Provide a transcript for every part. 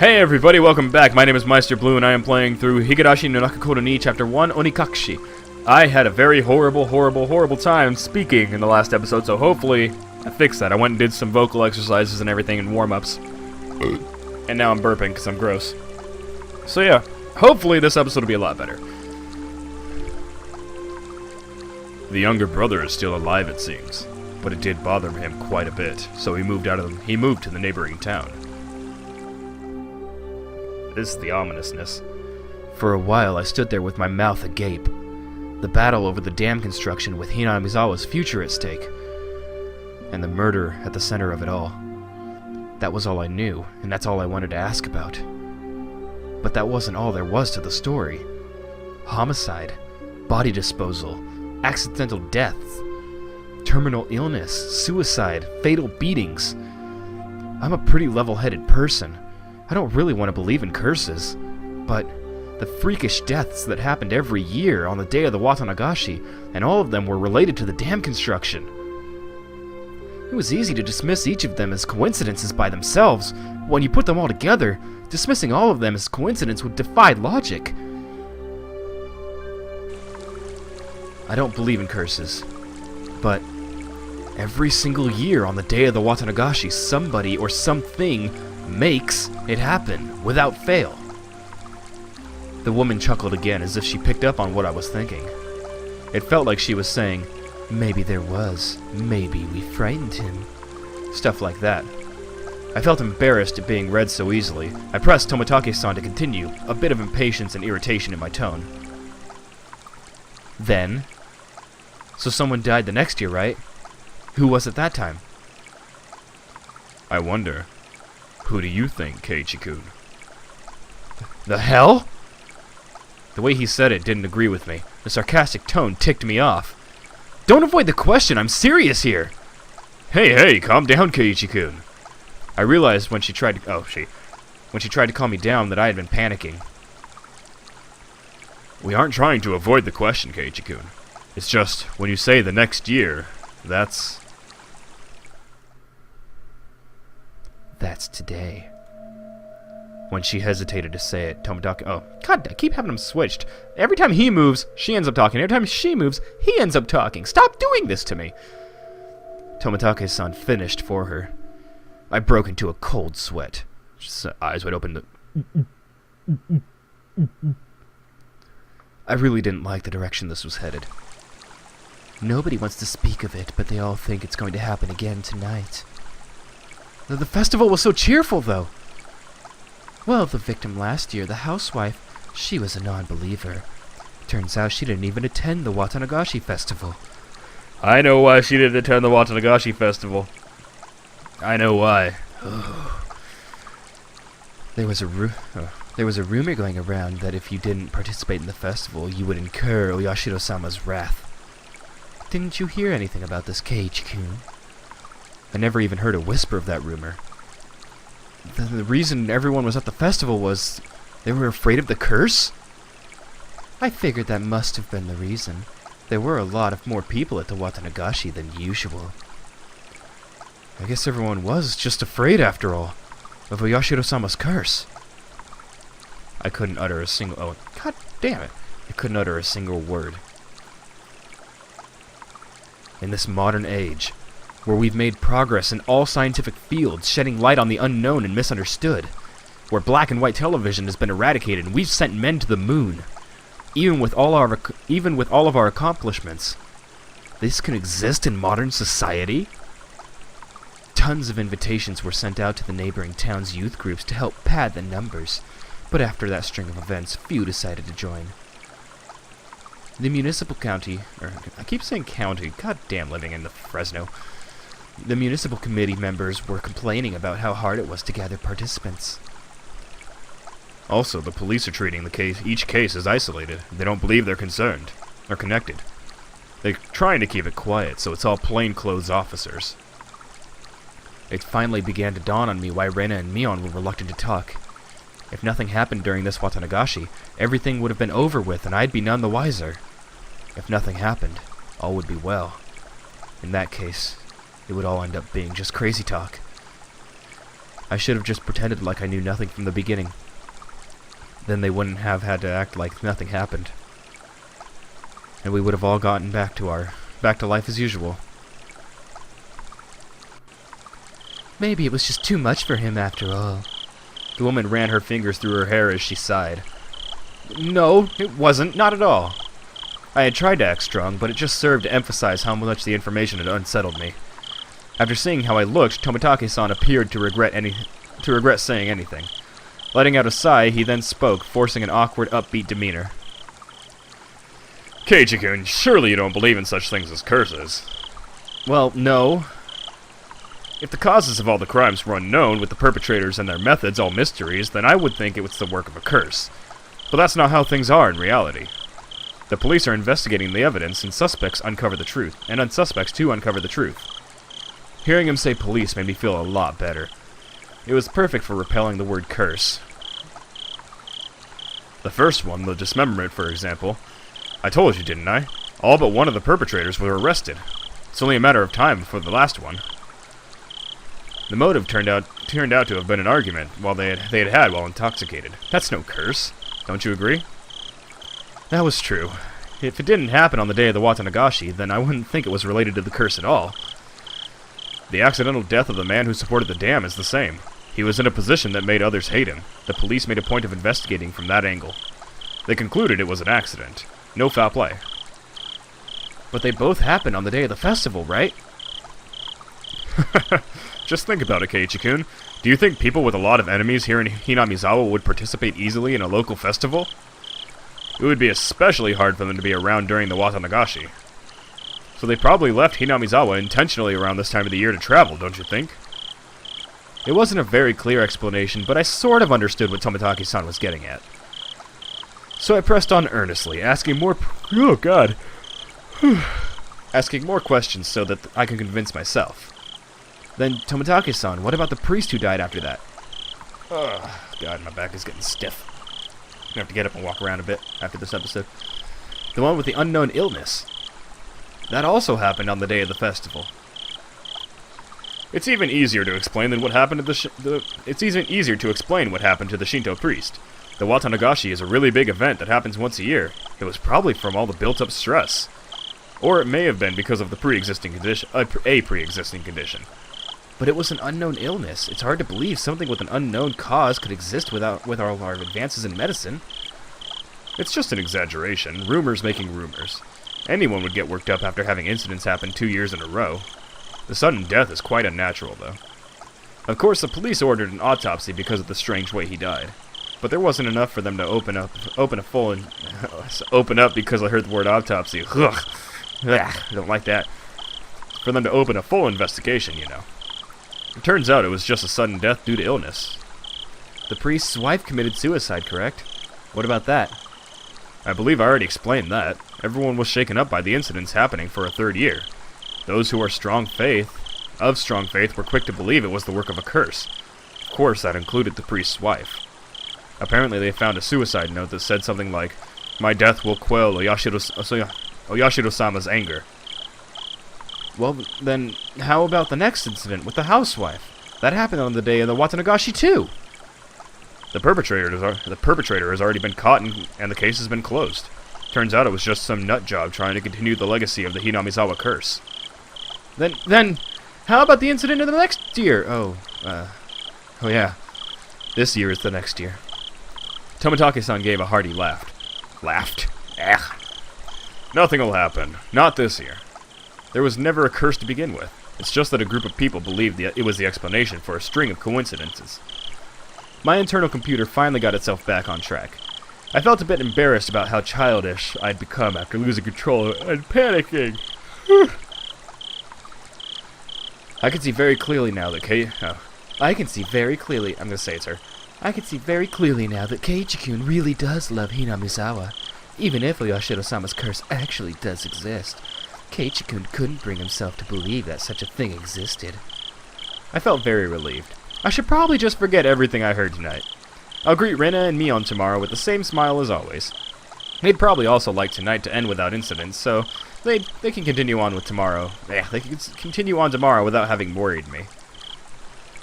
Hey everybody, welcome back. My name is Meisterbloo and I am playing through Higurashi no Nakakoro ni Chapter 1, Onikakushi. I had a very horrible time speaking in the last episode, so hopefully I fixed that. I went and did some vocal exercises and everything and warm-ups. And now I'm burping because I'm gross. So yeah, hopefully this episode will be a lot better. The younger brother is still alive, it seems, but it did bother him quite a bit, so he moved to the neighboring town. This is the ominousness. For a while, I stood there with my mouth agape. The battle over the dam construction with Hinamizawa's future at stake, and the murder at the center of it all. That was all I knew, and that's all I wanted to ask about. But that wasn't all there was to the story. Homicide, body disposal, accidental deaths, terminal illness, suicide, fatal beatings. I'm a pretty level-headed person. I don't really want to believe in curses, but the freakish deaths that happened every year on the day of the Watanagashi, and all of them were related to the dam construction. It was easy to dismiss each of them as coincidences by themselves. When you put them all together, dismissing all of them as coincidence would defy logic. I don't believe in curses, but every single year on the day of the Watanagashi, somebody or something makes it happen, without fail. The woman chuckled again, as if she picked up on what I was thinking. It felt like she was saying, maybe there was, maybe we frightened him. Stuff like that. I felt embarrassed at being read so easily. I pressed Tomitake-san to continue, a bit of impatience and irritation in my tone. Then? So someone died the next year, right? Who was it that time? I wonder. Who do you think, Keiichi-kun? The hell? The way he said it didn't agree with me. The sarcastic tone ticked me off. Don't avoid the question, I'm serious here! Hey, calm down, Keiichi-kun. I realized when she tried to calm me down that I had been panicking. We aren't trying to avoid the question, Keiichi-kun. It's just, when you say the next year, that's today. When she hesitated to say it, Tomitake... Oh, God, I keep having them switched. Every time he moves, she ends up talking. Every time she moves, he ends up talking. Stop doing this to me! Tomitake-san finished for her. I broke into a cold sweat. Just, eyes wide open. I really didn't like the direction this was headed. Nobody wants to speak of it, but they all think it's going to happen again tonight. The festival was so cheerful, though. Well, the victim last year, the housewife, she was a non-believer. Turns out she didn't even attend the Watanagashi festival. I know why she didn't attend the Watanagashi festival. I know why. There was a rumor going around that if you didn't participate in the festival, you would incur Oyashiro-sama's wrath. Didn't you hear anything about this, Keiichi-kun? I never even heard a whisper of that rumor. The reason everyone was at the festival was they were afraid of the curse? I figured that must have been the reason. There were a lot of more people at the Watanagashi than usual. I guess everyone was just afraid, after all, of Oyashiro-sama's curse. I couldn't utter a single... Oh, God damn it. I couldn't utter a single word. In this modern age, where we've made progress in all scientific fields, shedding light on the unknown and misunderstood, where black and white television has been eradicated and we've sent men to the moon, even with all of our accomplishments, this can exist in modern society? Tons of invitations were sent out to the neighboring town's youth groups to help pad the numbers, but after that string of events, few decided to join. The municipal county, I keep saying county, goddamn living in the Fresno. The municipal committee members were complaining about how hard it was to gather participants. Also, the police are treating each case as isolated. They don't believe they're concerned, or connected. They're trying to keep it quiet, so it's all plainclothes officers. It finally began to dawn on me why Rena and Mion were reluctant to talk. If nothing happened during this Watanagashi, everything would have been over with and I'd be none the wiser. If nothing happened, all would be well. In that case, it would all end up being just crazy talk. I should have just pretended like I knew nothing from the beginning. Then they wouldn't have had to act like nothing happened. And we would have all gotten back to life as usual. Maybe it was just too much for him after all. The woman ran her fingers through her hair as she sighed. No, it wasn't. Not at all. I had tried to act strong, but it just served to emphasize how much the information had unsettled me. After seeing how I looked, Tomitake-san appeared to regret saying anything. Letting out a sigh, he then spoke, forcing an awkward, upbeat demeanor. Keiichi-kun, surely you don't believe in such things as curses. Well, no. If the causes of all the crimes were unknown, with the perpetrators and their methods all mysteries, then I would think it was the work of a curse. But that's not how things are in reality. The police are investigating the evidence, and suspects to uncover the truth. Hearing him say police made me feel a lot better. It was perfect for repelling the word curse. The first one, the dismemberment, for example. I told you, didn't I? All but one of the perpetrators were arrested. It's only a matter of time before the last one. The motive turned out to have been an argument they had had while intoxicated. That's no curse. Don't you agree? That was true. If it didn't happen on the day of the Watanagashi, then I wouldn't think it was related to the curse at all. The accidental death of the man who supported the dam is the same. He was in a position that made others hate him. The police made a point of investigating from that angle. They concluded it was an accident. No foul play. But they both happened on the day of the festival, right? Just think about it, Keiichi-kun. Do you think people with a lot of enemies here in Hinamizawa would participate easily in a local festival? It would be especially hard for them to be around during the Watanagashi. So they probably left Hinamizawa intentionally around this time of the year to travel, don't you think? It wasn't a very clear explanation, but I sort of understood what Tomitake-san was getting at. So I pressed on earnestly, asking more asking more questions so that I could convince myself. Then, Tomitake-san, what about the priest who died after that? God, my back is getting stiff. I'm gonna have to get up and walk around a bit after this episode. The one with the unknown illness. That also happened on the day of the festival. It's even easier to explain than what happened to It's even easier to explain what happened to the Shinto priest. The Watanagashi is a really big event that happens once a year. It was probably from all the built-up stress. Or it may have been because of the pre-existing condition, a pre-existing condition. But it was an unknown illness. It's hard to believe something with an unknown cause could exist with all our advances in medicine. It's just an exaggeration. Rumors making rumors. Anyone would get worked up after having incidents happen 2 years in a row. The sudden death is quite unnatural, though. Of course, the police ordered an autopsy because of the strange way he died. But there wasn't enough for them to open up because I heard the word autopsy. Ugh. I don't like that. For them to open a full investigation, you know. It turns out it was just a sudden death due to illness. The priest's wife committed suicide, correct? What about that? I believe I already explained that. Everyone was shaken up by the incidents happening for a third year. Those who are of strong faith, were quick to believe it was the work of a curse. Of course, that included the priest's wife. Apparently they found a suicide note that said something like, "My death will quell Oyashiro-sama's anger." Well, then, how about the next incident with the housewife? That happened on the day of the Watanagashi, too! The perpetrator has already been caught and the case has been closed. Turns out it was just some nut job trying to continue the legacy of the Hinamizawa curse. Then, how about the incident in the next year? Oh yeah. This year is the next year. Tomitake-san gave a hearty laugh. Laughed? Nothing will happen. Not this year. There was never a curse to begin with. It's just that a group of people believed it was the explanation for a string of coincidences. My internal computer finally got itself back on track. I felt a bit embarrassed about how childish I'd become after losing control and panicking. I can see very clearly now that I can see very clearly now that Keiichi-kun really does love Hinamizawa. Even if Oyashiro-sama's curse actually does exist, Keiichi-kun couldn't bring himself to believe that such a thing existed. I felt very relieved. I should probably just forget everything I heard tonight. I'll greet Rena and Mion tomorrow with the same smile as always. They'd probably also like tonight to end without incidents, so they can continue on with tomorrow. They can continue on tomorrow without having worried me.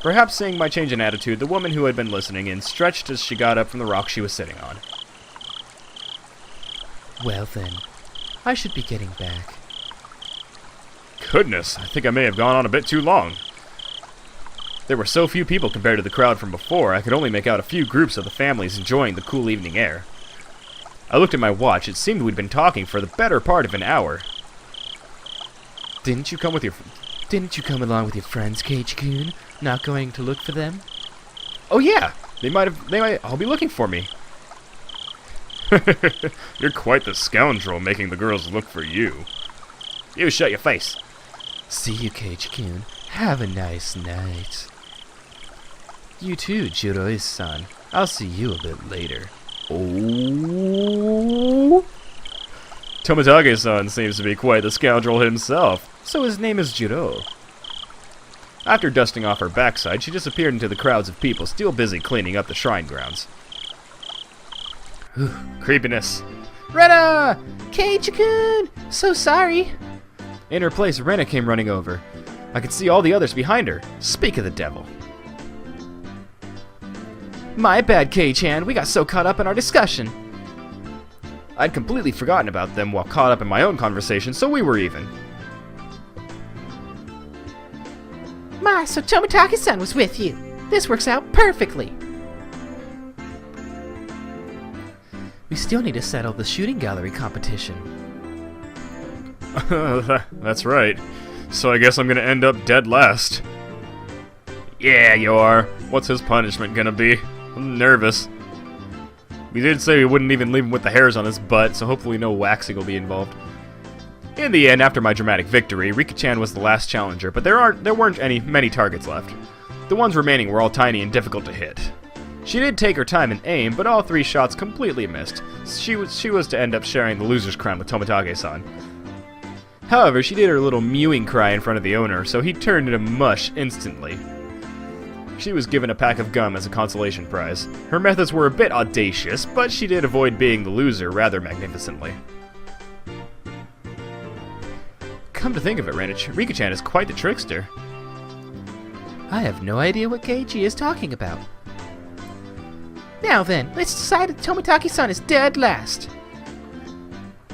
Perhaps seeing my change in attitude, the woman who had been listening in stretched as she got up from the rock she was sitting on. Well then, I should be getting back. Goodness, I think I may have gone on a bit too long. There were so few people compared to the crowd from before, I could only make out a few groups of the families enjoying the cool evening air. I looked at my watch. It seemed we'd been talking for the better part of an hour. Didn't you come along with your friends, Keiji-kun? Not going to look for them? Oh yeah, they might all be looking for me. You're quite the scoundrel making the girls look for you. You shut your face. See you, Keiji-kun. Have a nice night. You too, Jiroi-san. I'll see you a bit later. Oh. Tomitake-san seems to be quite the scoundrel himself, so his name is Jiro. After dusting off her backside, she disappeared into the crowds of people still busy cleaning up the shrine grounds. Creepiness. Rena! Keiji-kun! So sorry! In her place, Rena came running over. I could see all the others behind her. Speak of the devil. My bad, Kei-chan. We got so caught up in our discussion. I'd completely forgotten about them while caught up in my own conversation, so we were even. So Tomitake-san was with you. This works out perfectly. We still need to settle the shooting gallery competition. That's right. So I guess I'm gonna end up dead last. Yeah, you are. What's his punishment gonna be? I'm nervous. We did say we wouldn't even leave him with the hairs on his butt, so hopefully no waxing will be involved. In the end, after my dramatic victory, Rika-chan was the last challenger, but there weren't many targets left. The ones remaining were all tiny and difficult to hit. She did take her time and aim, but all 3 shots completely missed. She was to end up sharing the loser's crown with Tomitake-san. However, she did her little mewing cry in front of the owner, so he turned into mush instantly. She was given a pack of gum as a consolation prize. Her methods were a bit audacious, but she did avoid being the loser rather magnificently. Come to think of it, Rika-chan is quite the trickster. I have no idea what Keiji is talking about. Now then, let's decide that Tomitake-san is dead last.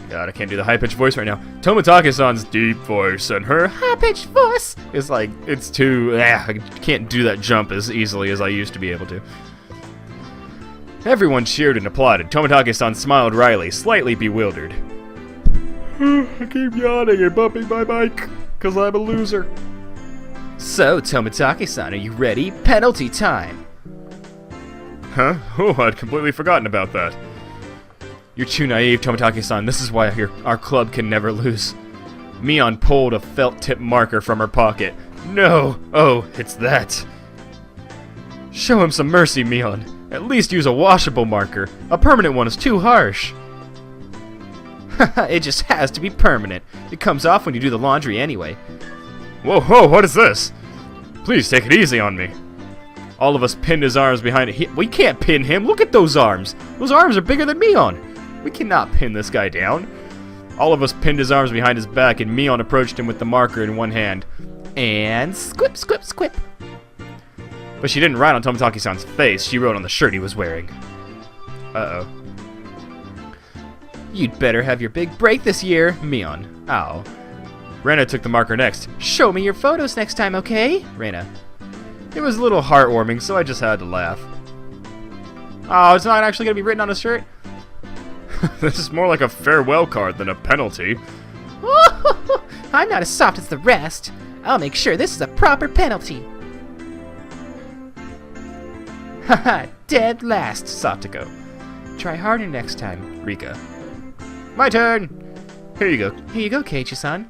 God, I can't do the high-pitched voice right now. Tomitake-san's deep voice and her High-pitched voice! is like, it's too... I can't do that jump as easily as I used to be able to. Everyone cheered and applauded. Tomitake-san smiled wryly, slightly bewildered. I keep yawning and bumping my mic, because I'm a loser. So, Tomitake-san, are you ready? Penalty time! Huh? Oh, I'd completely forgotten about that. You're too naive, Tomitake-san. This is why our club can never lose. Mion pulled a felt-tip marker from her pocket. No! Oh, it's that. Show him some mercy, Mion. At least use a washable marker. A permanent one is too harsh. It just has to be permanent. It comes off when you do the laundry anyway. Whoa, whoa, what is this? Please take it easy on me. All of us pinned his arms behind it. We can't pin him. Look at those arms. Those arms are bigger than Mion. We cannot pin this guy down. All of us pinned his arms behind his back, and Mion approached him with the marker in one hand. And squip, squip, squip. But she didn't write on Tomitake-san's face. She wrote on the shirt he was wearing. Uh-oh. You'd better have your big break this year, Mion. Ow. Rena took the marker next. Show me your photos next time, okay? Rena. It was a little heartwarming, so I just had to laugh. Oh, it's not actually going to be written on his shirt? This is more like a farewell card than a penalty. I'm not as soft as the rest. I'll make sure this is a proper penalty. Haha, dead last, Satoko. Try harder next time, Rika. My turn! Here you go. Here you go, Keiichi-san.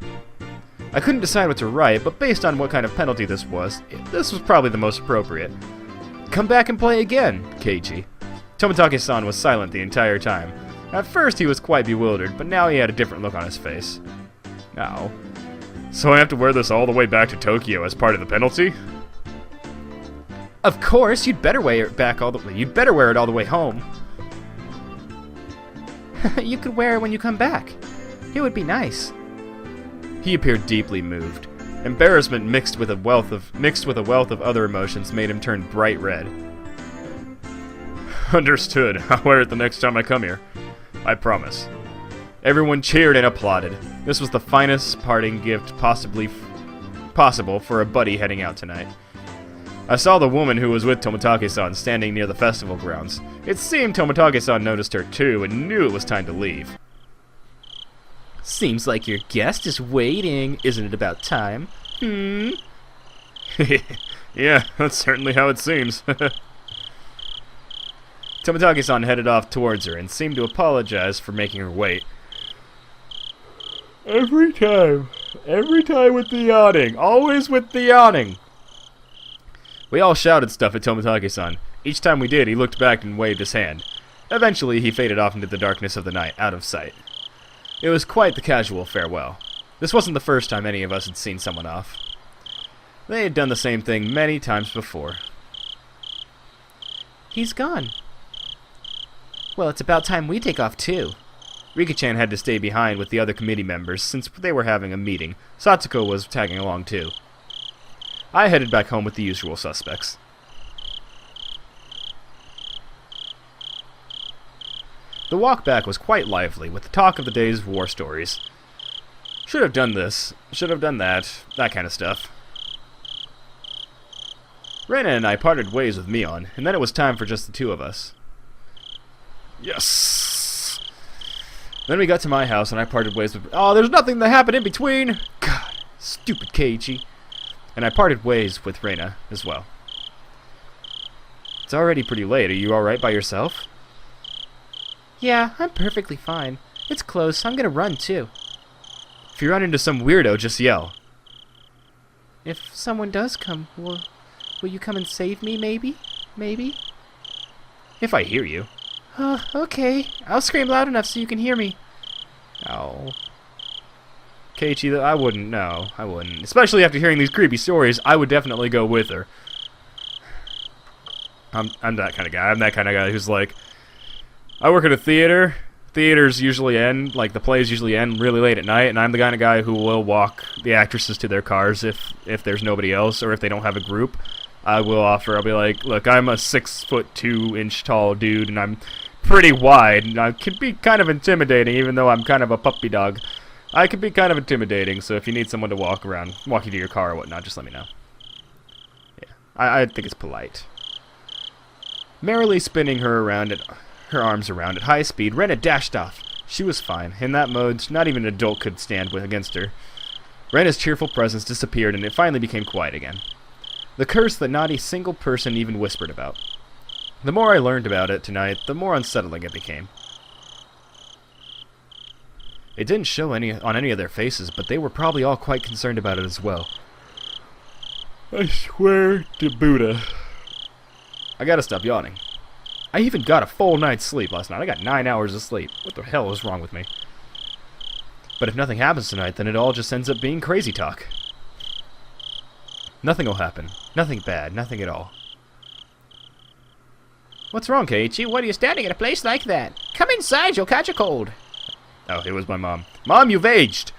I couldn't decide what to write, but based on what kind of penalty this was probably the most appropriate. Come back and play again, Keiichi. Tomitake-san was silent the entire time. At first he was quite bewildered, but now he had a different look on his face. Ow. So I have to wear this all the way back to Tokyo as part of the penalty? Of course, you'd better wear it back all the way. You'd better wear it all the way home. You could wear it when you come back. It would be nice. He appeared deeply moved. Embarrassment mixed with a wealth of other emotions made him turn bright red. Understood. I'll wear it the next time I come here. I promise. Everyone cheered and applauded. This was the finest parting gift possible for a buddy heading out tonight. I saw the woman who was with Tomitake-san standing near the festival grounds. It seemed Tomitake-san noticed her too and knew it was time to leave. Seems like your guest is waiting. Isn't it about time? Yeah, that's certainly how it seems. Tomitake-san headed off towards her and seemed to apologize for making her wait. Every time with the yawning, always with the yawning. We all shouted stuff at Tomitake-san. Each time we did, he looked back and waved his hand. Eventually, he faded off into the darkness of the night, out of sight. It was quite the casual farewell. This wasn't the first time any of us had seen someone off. They had done the same thing many times before. He's gone. Well, it's about time we take off too. Rika-chan had to stay behind with the other committee members since they were having a meeting. Satsuko was tagging along too. I headed back home with the usual suspects. The walk back was quite lively, with the talk of the day's war stories. Should have done this, should have done that kind of stuff. Reina and I parted ways with Mion, and then it was time for just the two of us. Yes! Then we got to my house, and I parted ways with... Oh, there's nothing that happened in between! God, stupid Keiichi. And I parted ways with Reina as well. It's already pretty late. Are you alright by yourself? Yeah, I'm perfectly fine. It's close. I'm gonna run too. If you run into some weirdo, just yell. If someone does come, will you come and save me, maybe? Maybe? If I hear you. Okay. I'll scream loud enough so you can hear me. Oh. Keiichi, I wouldn't. No, I wouldn't. Especially after hearing these creepy stories, I would definitely go with her. I'm that kind of guy. I'm that kind of guy who's like... I work at a theater. Theaters usually end, like the plays usually end really late at night, and I'm the kind of guy who will walk the actresses to their cars if there's nobody else, or if they don't have a group. I will offer. I'll be like, look, I'm a 6'2" tall dude, and I'm pretty wide, and I can be kind of intimidating, even though I'm kind of a puppy dog. I can be kind of intimidating, so if you need someone to walk you to your car or whatnot, just let me know. Yeah, I think it's polite. Merrily spinning her arms around at high speed, Rena dashed off. She was fine. In that mode, not even an adult could stand against her. Rena's cheerful presence disappeared, and it finally became quiet again. The curse that not a single person even whispered about. The more I learned about it tonight, the more unsettling it became. It didn't show on any of their faces, but they were probably all quite concerned about it as well. I swear to Buddha. I gotta stop yawning. I even got a full night's sleep last night. I got 9 hours of sleep. What the hell is wrong with me? But if nothing happens tonight, then it all just ends up being crazy talk. Nothing will happen. Nothing bad. Nothing at all. What's wrong, Keiichi? What are you standing at a place like that? Come inside, you'll catch a cold. Oh, it was my mom. Mom, you've aged!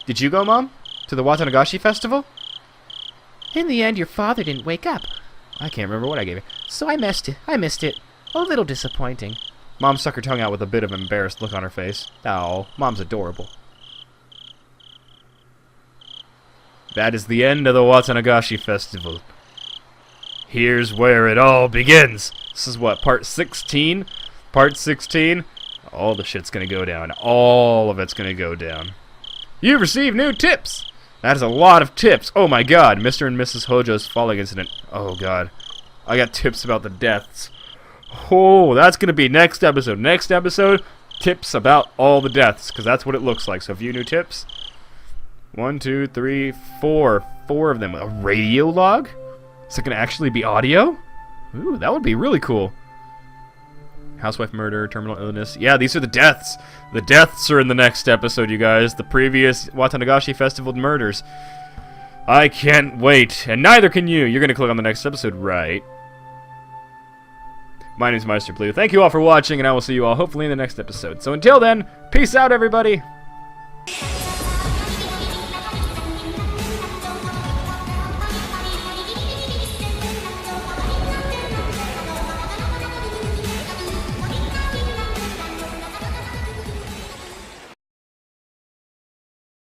Did you go, Mom? To the Watanagashi festival? In the end, your father didn't wake up. I can't remember what I gave you. So I missed it. A little disappointing. Mom stuck her tongue out with a bit of an embarrassed look on her face. Oh, Mom's adorable. That is the end of the Watanagashi festival. Here's where it all begins. This is what, part 16? Part 16? All the shit's gonna go down. All of it's gonna go down. You've received new tips! That is a lot of tips. Oh my god, Mr. and Mrs. Hojo's falling incident. Oh god. I got tips about the deaths. Oh, that's gonna be next episode. Next episode, tips about all the deaths, because that's what it looks like. So a few new tips. 1, 2, 3, 4. 4 of them. A radio log? Is it gonna actually be audio? Ooh, that would be really cool. Housewife murder, terminal illness. Yeah, these are the deaths. The deaths are in the next episode, you guys. The previous Watanagashi Festival murders. I can't wait. And neither can you. You're going to click on the next episode, right? My name is Meisterbloo. Thank you all for watching, and I will see you all hopefully in the next episode. So until then, peace out, everybody.